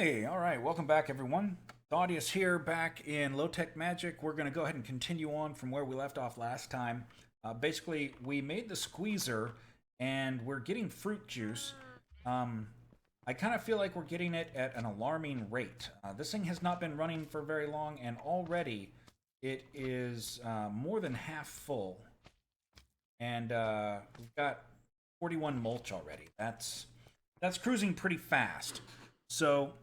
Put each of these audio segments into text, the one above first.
Hey, all right, welcome back, everyone. Claudius here, back in Low Tech Magic. We're going to go ahead and continue on from where we left off last time. Basically, we made the squeezer, and we're getting fruit juice. Um, I kind of feel like we're getting it at an alarming rate. This thing has not been running for very long, and already it is more than half full. And we've got 41 mulch already. That's cruising pretty fast. So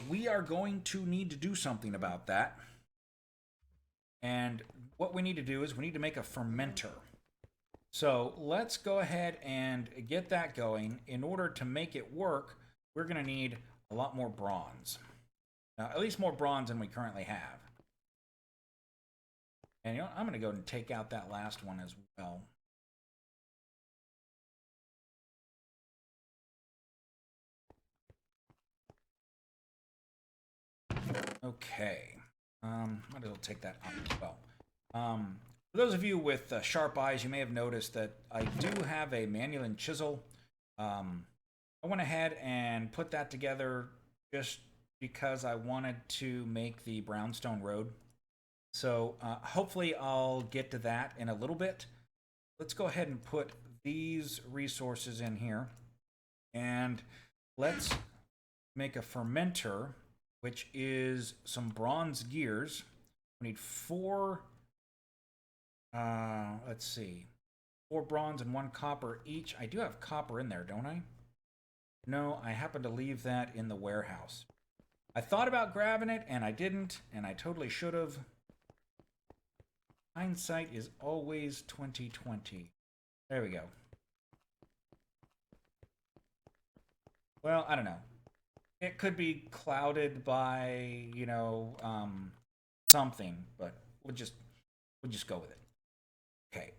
we are going to need to do something about that. And what we need to do is we need to make a fermenter. So let's go ahead and get that going. In order to make it work, we're going to need a lot more bronze. At least more bronze than we currently have. And you know, I'm going to go and take out that last one as well. Okay. Might as well take that out as well. For those of you with sharp eyes, you may have noticed that I do have a manual and chisel. I went ahead and put that together just because I wanted to make the brownstone road. So hopefully I'll get to that in a little bit. Let's go ahead and put these resources in here. And let's make a fermenter, which is some bronze gears. We need four, let's see, four bronze and one copper each. I do have copper in there, don't I? No, I happen to leave that in the warehouse. I thought about grabbing it, and I didn't, and I totally should have. Hindsight is always 2020. There we go. Well, I don't know. It could be clouded by, something, but we'll just go with it. Okay.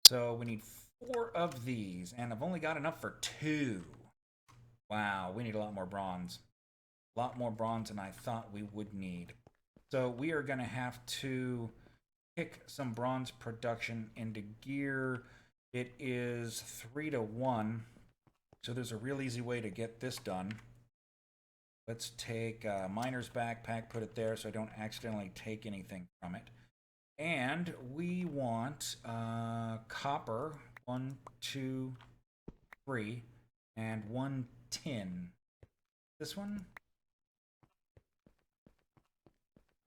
So we need four of these, and I've only got enough for two. Wow, we need a lot more bronze. A lot more bronze than I thought we would need. So we are going to have to pick some bronze production into gear. It is 3-1. So there's a real easy way to get this done. Let's take miner's backpack, put it there so I don't accidentally take anything from it. And we want copper, 1, 2, 3, and 1 tin. This one.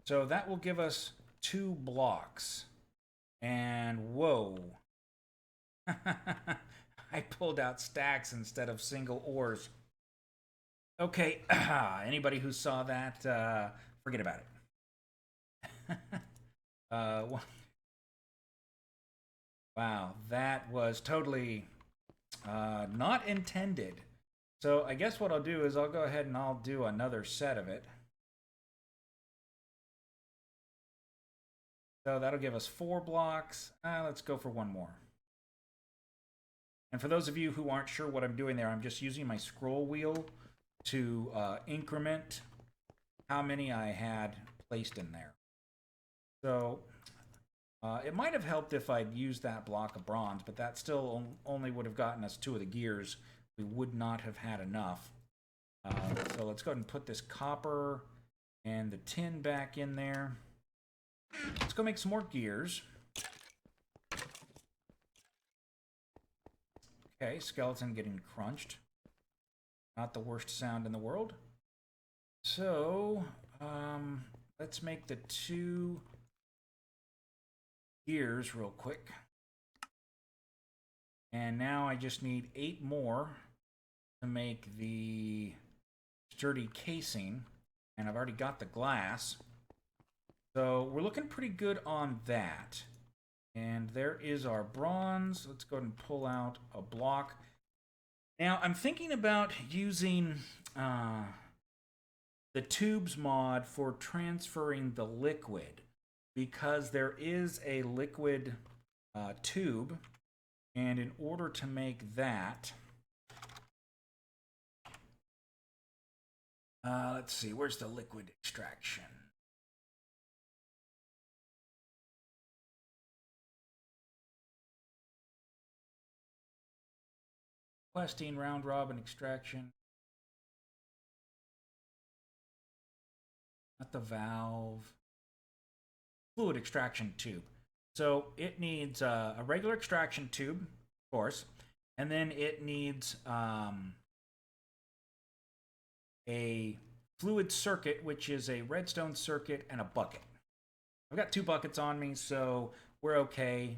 So that will give us 2 blocks. And whoa. I pulled out stacks instead of single ores. Okay, anybody who saw that, forget about it. uh, wow, that was totally not intended. So I guess what I'll do is I'll go ahead and I'll do another set of it. So that'll give us 4 blocks. Let's go for one more. And for those of you who aren't sure what I'm doing there, I'm just using my scroll wheel to increment how many I had placed in there. So it might have helped if I'd used that block of bronze, but that still only would have gotten us 2 of the gears. We would not have had enough. So let's go ahead and put this copper and the tin back in there. Let's go make some more gears. Okay, skeleton getting crunched. Not the worst sound in the world. So, let's make the 2 gears real quick. And now I just need 8 more to make the sturdy casing. And I've already got the glass. So we're looking pretty good on that. And there is our bronze. Let's go ahead and pull out a block. Now, I'm thinking about using the tubes mod for transferring the liquid, because there is a liquid tube, and in order to make that, let's see, where's the liquid extraction? Questing round robin extraction. the valve? Fluid extraction tube. So it needs a regular extraction tube, of course, and then it needs a fluid circuit, which is a redstone circuit and a bucket. I've got 2 buckets on me, so we're okay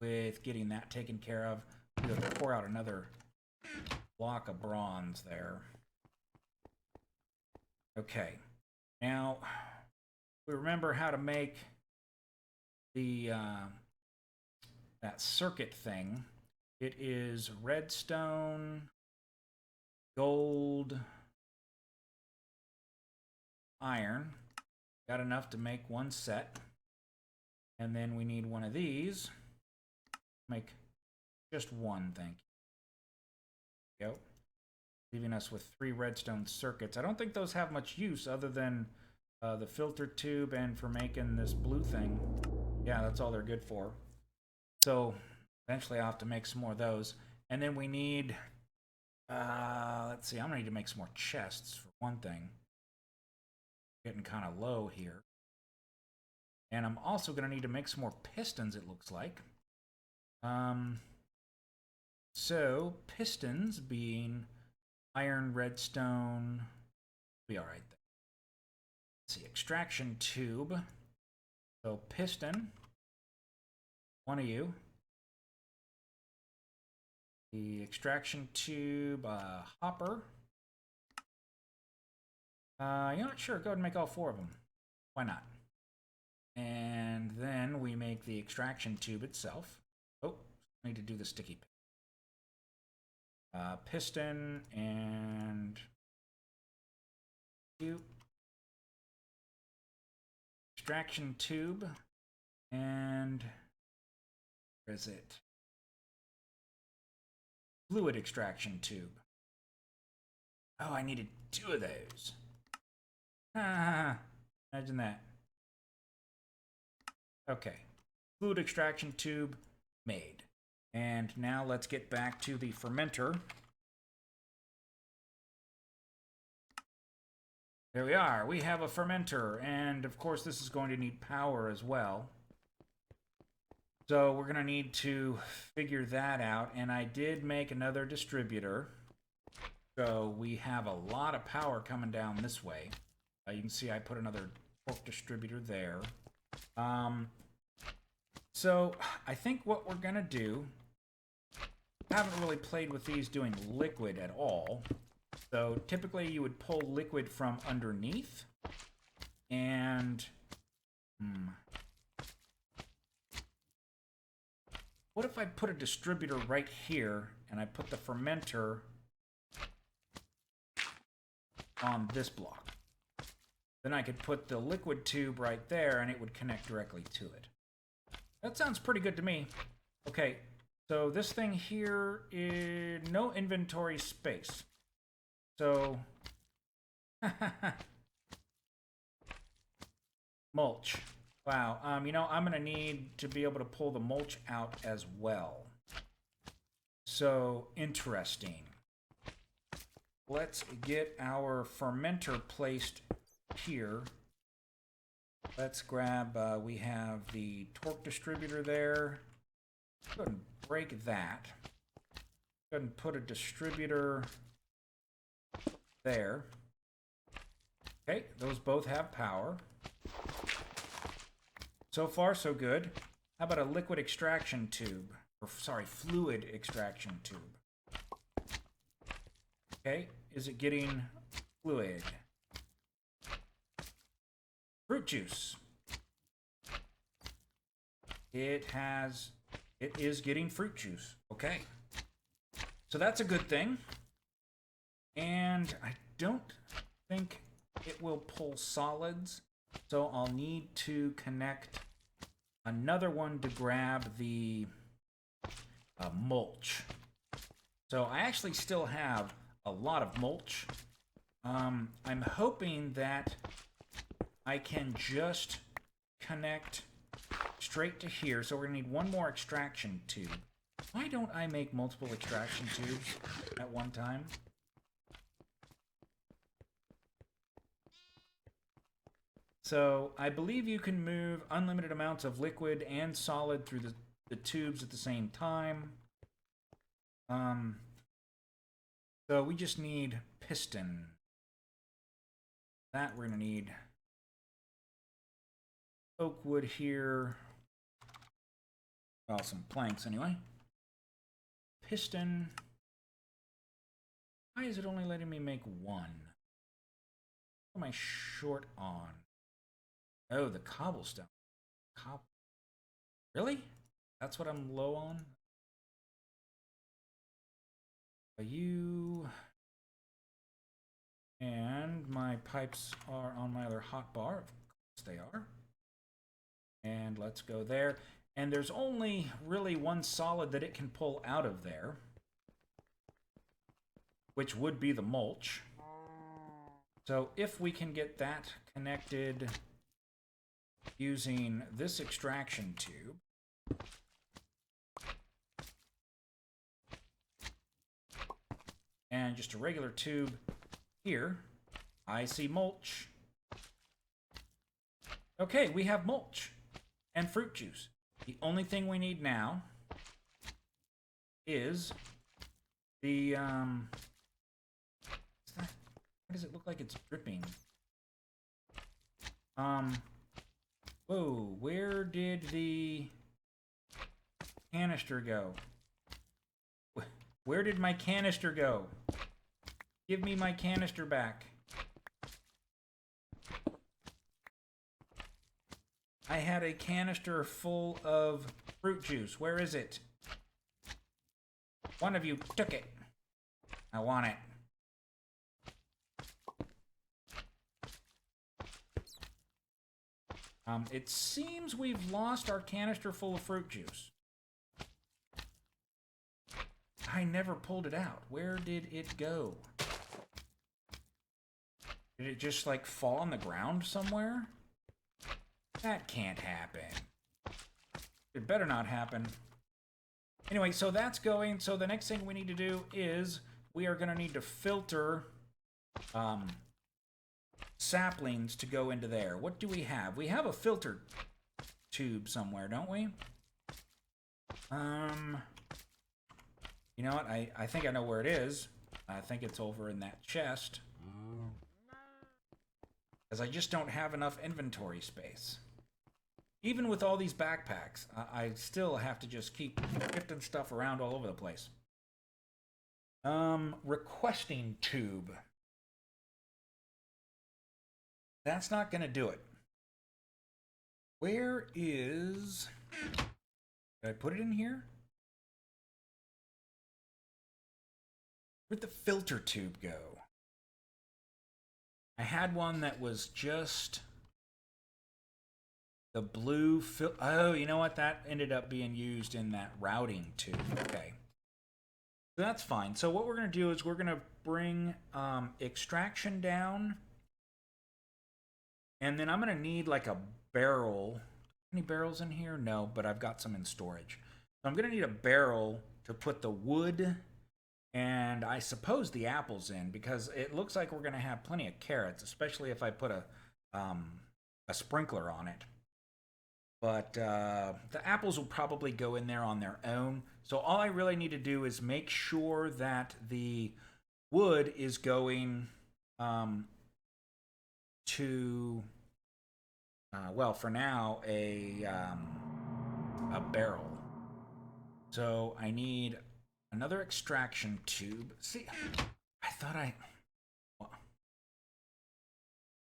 with getting that taken care of. I'm going to pour out another block of bronze there. Okay, now we remember how to make the that circuit thing. It is redstone, gold, iron. Got enough to make 1 set. And then we need one of these. Make just 1, thank you. Go. Leaving us with 3 redstone circuits. I don't think those have much use other than the filter tube and for making this blue thing. Yeah, that's all they're good for. So eventually I'll have to make some more of those. And then we need, let's see, I'm gonna need to make some more chests for one thing. Getting kind of low here. And I'm also gonna need to make some more pistons, it looks like. So pistons being iron, redstone, be all right there. Let's see, extraction tube. So piston, 1 of you. The extraction tube, hopper. You're not sure, go ahead and make all 4 of them. Why not? And then we make the extraction tube itself. Oh, I need to do the sticky piston and you. Extraction tube and where is it? Fluid extraction tube. Oh, I needed 2 of those. Imagine that. Okay, fluid extraction tube made. And now let's get back to the fermenter. There we are. We have a fermenter, and of course this is going to need power as well. So we're going to need to figure that out, and I did make another distributor. So we have a lot of power coming down this way. You can see I put another torque distributor there. So I think what we're going to do, I haven't really played with these doing liquid at all. So typically you would pull liquid from underneath and what if I put a distributor right here and I put the fermenter on this block? Then I could put the liquid tube right there and it would connect directly to it. That sounds pretty good to me. Okay, so this thing here is no inventory space. So, mulch. Wow, you know, I'm gonna need to be able to pull the mulch out as well. So, interesting. Let's get our fermenter placed here. Let's grab, we have the torque distributor there. Go ahead and break that. Go ahead and put a distributor there. Okay, those both have power. So far, so good. How about a liquid extraction tube? Or, sorry, fluid extraction tube. Okay, is it getting fluid? Fruit juice. It is getting fruit juice. Okay. So that's a good thing. And I don't think it will pull solids. So I'll need to connect another one to grab the mulch. So I actually still have a lot of mulch. I'm hoping that I can just connect straight to here. So we're gonna need 1 more extraction tube. Why don't I make multiple extraction tubes at one time? So I believe you can move unlimited amounts of liquid and solid through the tubes at the same time. So we just need piston. That we're gonna need oak wood here. Well, some planks anyway. Piston. Why is it only letting me make one? What am I short on? Oh, the cobblestone. Really? That's what I'm low on? You... And my pipes are on my other hotbar. Of course they are. And let's go there. And there's only really one solid that it can pull out of there, which would be the mulch. So if we can get that connected using this extraction tube, and just a regular tube here, I see mulch. Okay, we have mulch and fruit juice. The only thing we need now is the, why does it look like it's dripping? Whoa, where did the canister go? Where did my canister go? Give me my canister back. I had a canister full of fruit juice. Where is it? One of you took it. I want it. It seems we've lost our canister full of fruit juice. I never pulled it out. Where did it go? Did it just, like, fall on the ground somewhere? That can't happen. It better not happen. Anyway, so that's going. So the next thing we need to do is we are going to need to filter saplings to go into there. What do we have? We have a filter tube somewhere, don't we? You know what? I think I know where it is. I think it's over in that chest. Because I just don't have enough inventory space. Even with all these backpacks, I still have to just keep shifting stuff around all over the place. Requesting tube. That's not going to do it. Where is... Did I put it in here? Where'd the filter tube go? I had one that was just... the blue oh, you know what? That ended up being used in that routing tube. Okay. So that's fine. So what we're going to do is we're going to bring extraction down. And then I'm going to need like a barrel. Any barrels in here? No, but I've got some in storage. So I'm going to need a barrel to put the wood and I suppose the apples in, because it looks like we're going to have plenty of carrots, especially if I put a sprinkler on it. But the apples will probably go in there on their own. So all I really need to do is make sure that the wood is going to, well, for now, a barrel. So I need another extraction tube. See, I thought well,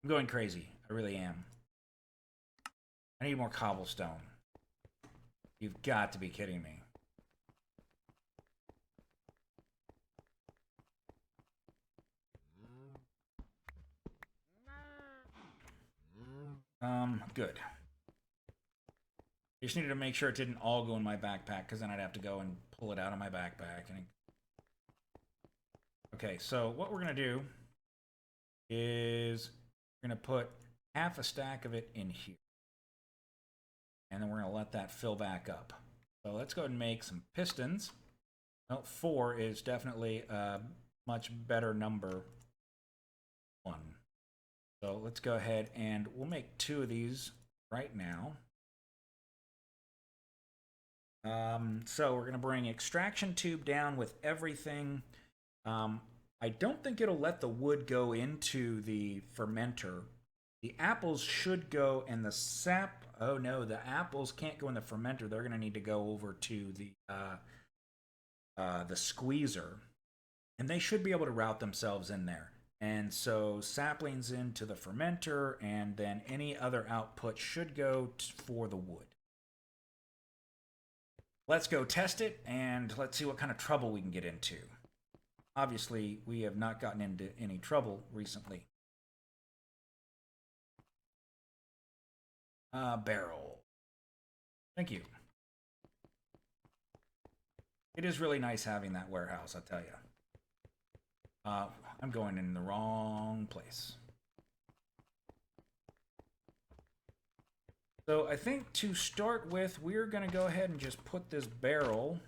I'm going crazy. I really am. I need more cobblestone. You've got to be kidding me. Good. I just needed to make sure it didn't all go in my backpack, because then I'd have to go and pull it out of my backpack. Okay, so what we're going to do is we're going to put half a stack of it in here. And then we're going to let that fill back up. So let's go ahead and make some pistons. Well, 4 is definitely a much better number. 1. So So let's go ahead and we'll make 2 of these right now. So we're going to bring extraction tube down with everything. I don't think it'll let the wood go into the fermenter. The apples should go, and the sap. Oh no, the apples can't go in the fermenter. They're going to need to go over to the squeezer, and they should be able to route themselves in there. And so saplings into the fermenter, and then any other output should go for the wood. Let's go test it, and let's see what kind of trouble we can get into. Obviously, we have not gotten into any trouble recently. Barrel. Thank you. It is really nice having that warehouse, I tell you. I'm going in the wrong place. So I think to start with, we're going to go ahead and just put this barrel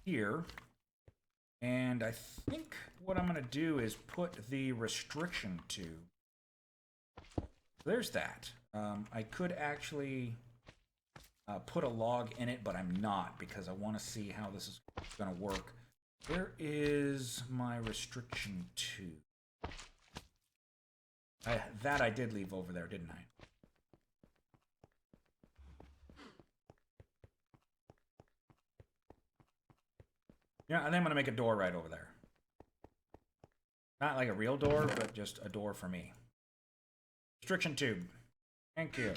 here. And I think what I'm going to do is put the restriction tube. There's that. I could actually put a log in it, but I'm not because I want to see how this is going to work. Where is my restriction tube? That I did leave over there, didn't I? Yeah, and then I'm going to make a door right over there. Not like a real door, but just a door for me. Restriction tube. Thank you.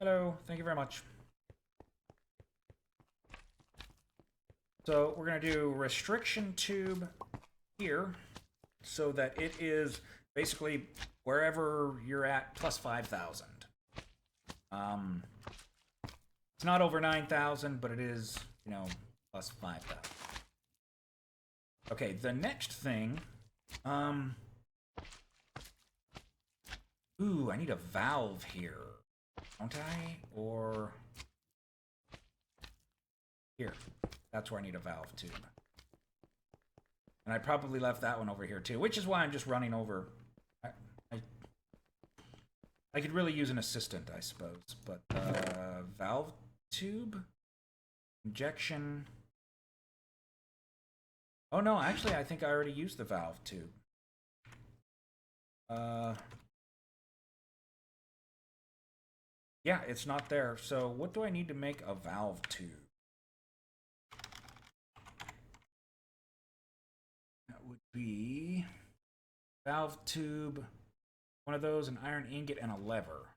Hello, thank you very much. So we're going to do restriction tube here so that it is basically wherever you're at plus 5,000. It's not over 9,000, but it is, you know, plus 5,000. Okay, the next thing, ooh, I need a valve here, don't I? Or here. That's where I need a valve tube. And I probably left that one over here too, which is why I'm just running over. I could really use an assistant, I suppose, but valve tube, injection. Oh no, actually I think I already used the valve tube. Yeah, it's not there. So what do I need to make a valve tube? That would be valve tube, one of those, an iron ingot, and a lever.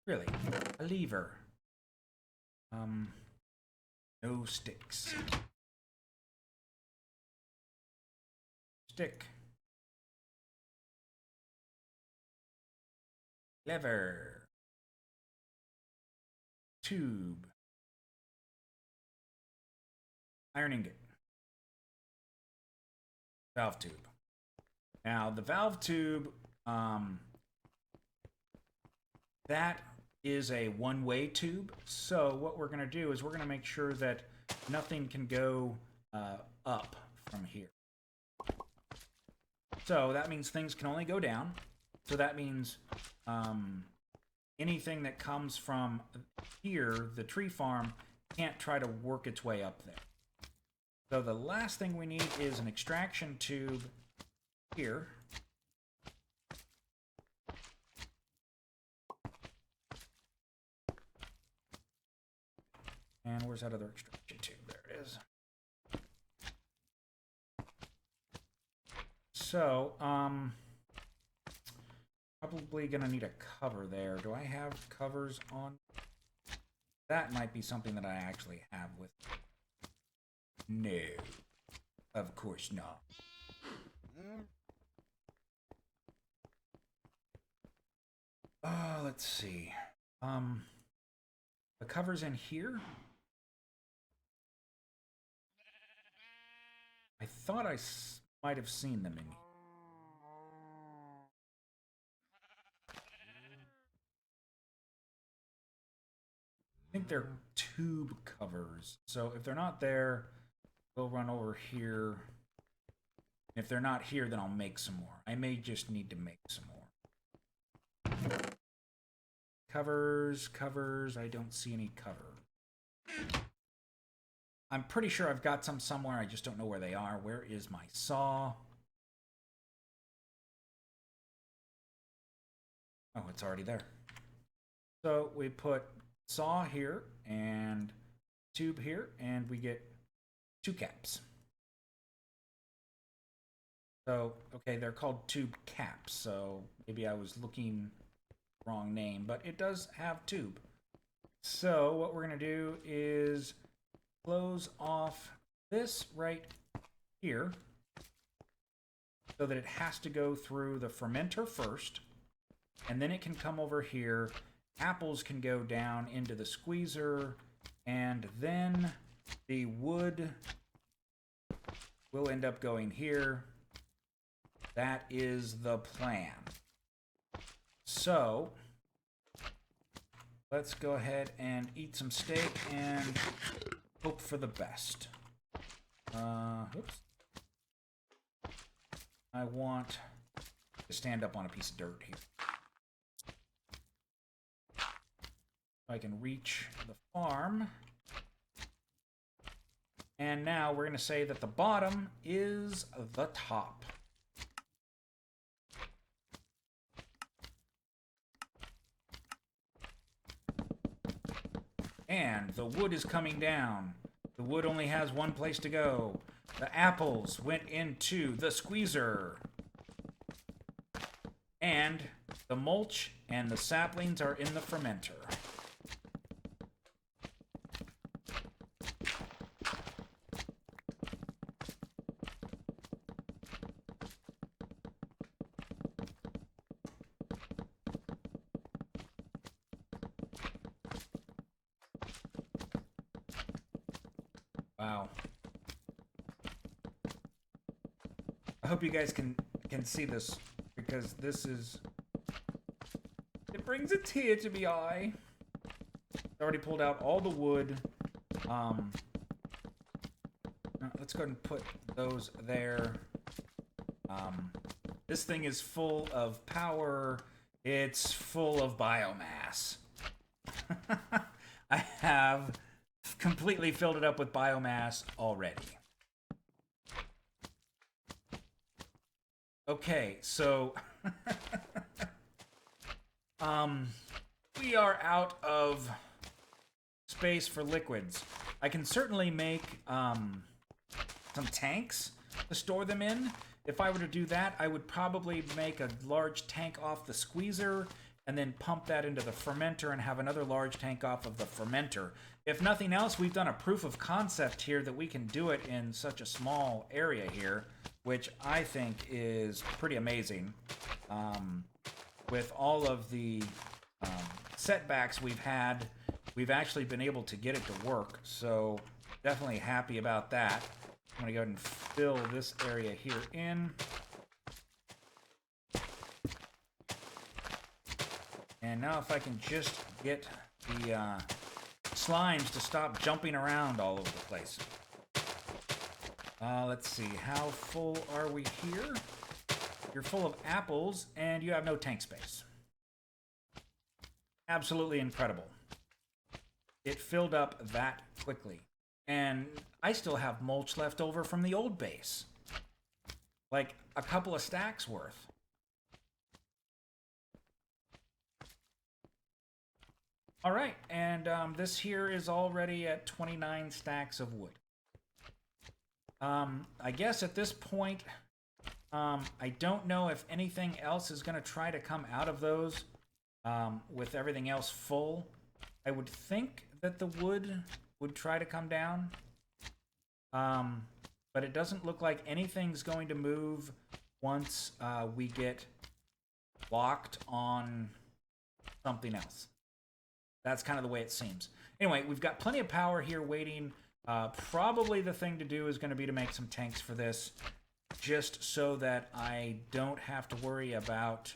Really? A lever. No sticks. Stick. Lever. Tube. Iron ingot. Valve tube. Now, the valve tube, that is a one-way tube. So what we're going to do is we're going to make sure that nothing can go up from here. So that means things can only go down. So that means anything that comes from here, the tree farm, can't try to work its way up there. So the last thing we need is an extraction tube here. And where's that other extraction tube? There it is. So, probably gonna need a cover there. Do I have covers on? That might be something that I actually have with me. No, of course not. Let's see. The cover's in here. I thought I might have seen them in here. I think they're tube covers. So if they're not there, we'll run over here. If they're not here, then I'll make some more. I may just need to make some more. Covers, covers. I don't see any cover. I'm pretty sure I've got some somewhere. I just don't know where they are. Where is my saw? Oh, it's already there. So we put saw here and tube here, and we get 2 caps. So, okay, they're called tube caps, so maybe I was looking wrong name, but it does have tube. So what we're going to do is close off this right here so that it has to go through the fermenter first, and then it can come over here. Apples can go down into the squeezer, and then the wood will end up going here. That is the plan. So let's go ahead and eat some steak and hope for the best. Oops. I want to stand up on a piece of dirt here. I can reach the farm. And now we're going to say that the bottom is the top. And the wood is coming down. The wood only has one place to go. The apples went into the squeezer. And the mulch and the saplings are in the fermenter. Wow. I hope you guys can see this, because this is... It brings a tear to my eye. I already pulled out all the wood. Let's go ahead and put those there. This thing is full of power. It's full of biomass. I have completely filled it up with biomass already. Okay, so we are out of space for liquids. I can certainly make some tanks to store them in. If I were to do that, I would probably make a large tank off the squeezer and then pump that into the fermenter and have another large tank off of the fermenter. If nothing else, we've done a proof of concept here that we can do it in such a small area here, which I think is pretty amazing. With all of the setbacks we've had, we've actually been able to get it to work, so definitely happy about that. I'm going to go ahead and fill this area here in. And now if I can just get the slimes to stop jumping around all over the place. Let's see, how full are we here? You're full of apples, and you have no tank space. Absolutely incredible. It filled up that quickly. And I still have mulch left over from the old base. Like a couple of stacks worth. All right, and this here is already at 29 stacks of wood. I guess at this point, I don't know if anything else is going to try to come out of those with everything else full. I would think that the wood would try to come down, but it doesn't look like anything's going to move once we get locked on something else. That's kind of the way it seems. Anyway, we've got plenty of power here waiting. Probably the thing to do is going to be to make some tanks for this. just so that I don't have to worry about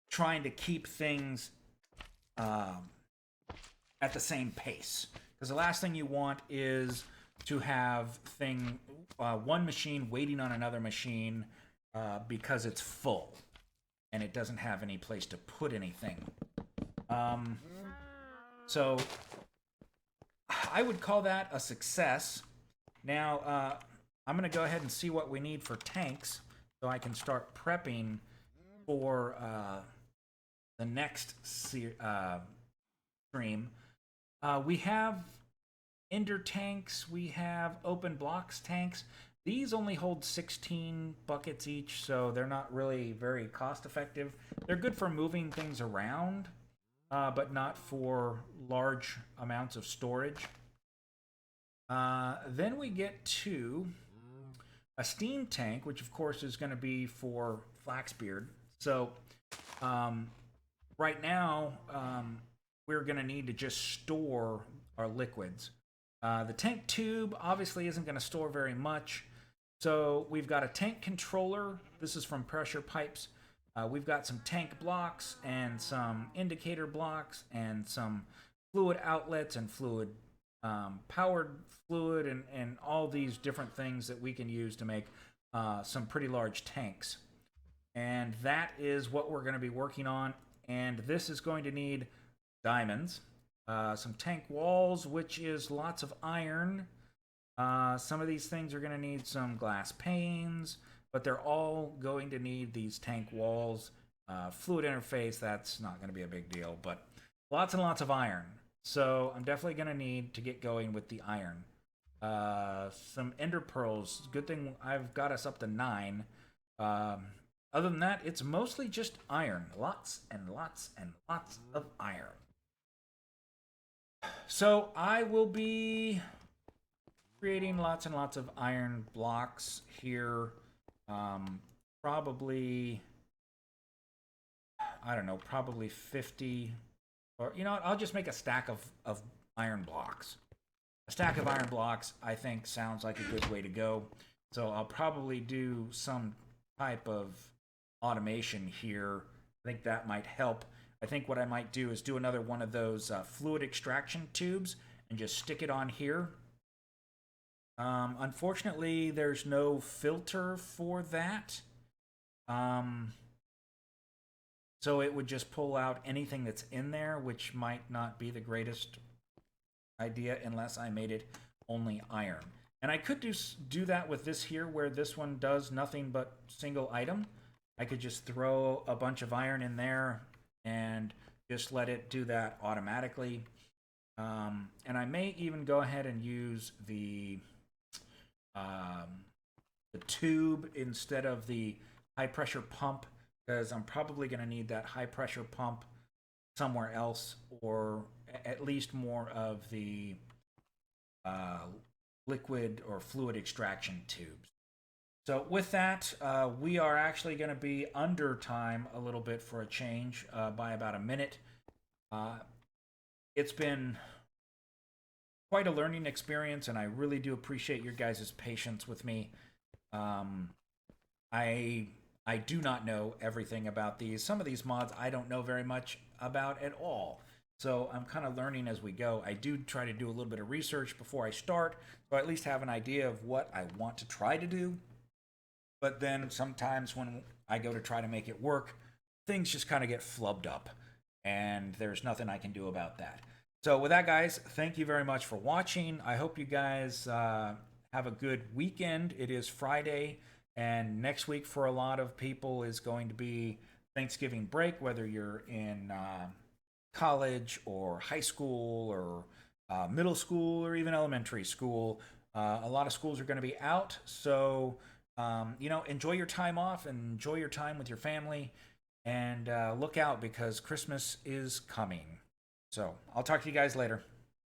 trying to keep things at the same pace. Because the last thing you want is to have one machine waiting on another machine because it's full and it doesn't have any place to put anything. So I would call that a success. Now I'm going to go ahead and see what we need for tanks so I can start prepping for the next stream. We have Ender tanks, we have open blocks tanks. These only hold 16 buckets each, so they're not really very cost effective. They're good for moving things around, but not for large amounts of storage. Then we get to a steam tank, which of course is going to be for Flaxbeard. So right now, we're going to need to just store our liquids. The tank tube obviously isn't going to store very much. So we've got a tank controller. This is from Pressure Pipes. We've got some tank blocks and some indicator blocks and some fluid outlets and fluid powered fluid and all these different things that we can use to make some pretty large tanks. And that is what we're going to be working on. And this is going to need diamonds, some tank walls, which is lots of iron. Some of these things are going to need some glass panes, but they're all going to need these tank walls. Fluid interface, that's not going to be a big deal, but lots and lots of iron. So I'm definitely going to need to get going with the iron. Some ender pearls. Good thing I've got us up to 9. Other than that, it's mostly just iron. Lots and lots and lots of iron. So I will be creating lots and lots of iron blocks here. Probably, I don't know, probably 50. Or, you know what, I'll just make a stack of iron blocks. A stack of iron blocks, I think, sounds like a good way to go. So I'll probably do some type of automation here. I think that might help. I think what I might do is do another one of those fluid extraction tubes and just stick it on here. Unfortunately, there's no filter for that. So it would just pull out anything that's in there, which might not be the greatest idea unless I made it only iron. And I could do that with this here, where this one does nothing but single item. I could just throw a bunch of iron in there and just let it do that automatically. And I may even go ahead and use the tube instead of the high pressure pump, because I'm probably going to need that high pressure pump somewhere else, or at least more of the liquid or fluid extraction tubes. So with that, we are actually going to be under time a little bit for a change, by about a minute. It's been quite a learning experience, and I really do appreciate your guys' patience with me. I do not know everything about these. Some of these mods I don't know very much about at all. So I'm kind of learning as we go. I do try to do a little bit of research before I start, so I at least have an idea of what I want to try to do. But then sometimes when I go to try to make it work, things just kind of get flubbed up, and there's nothing I can do about that. So with that, guys, thank you very much for watching. I hope you guys have a good weekend. It is Friday, and next week for a lot of people is going to be Thanksgiving break, whether you're in college or high school or middle school or even elementary school. A lot of schools are going to be out, so you know, enjoy your time off and enjoy your time with your family, and look out because Christmas is coming. So I'll talk to you guys later.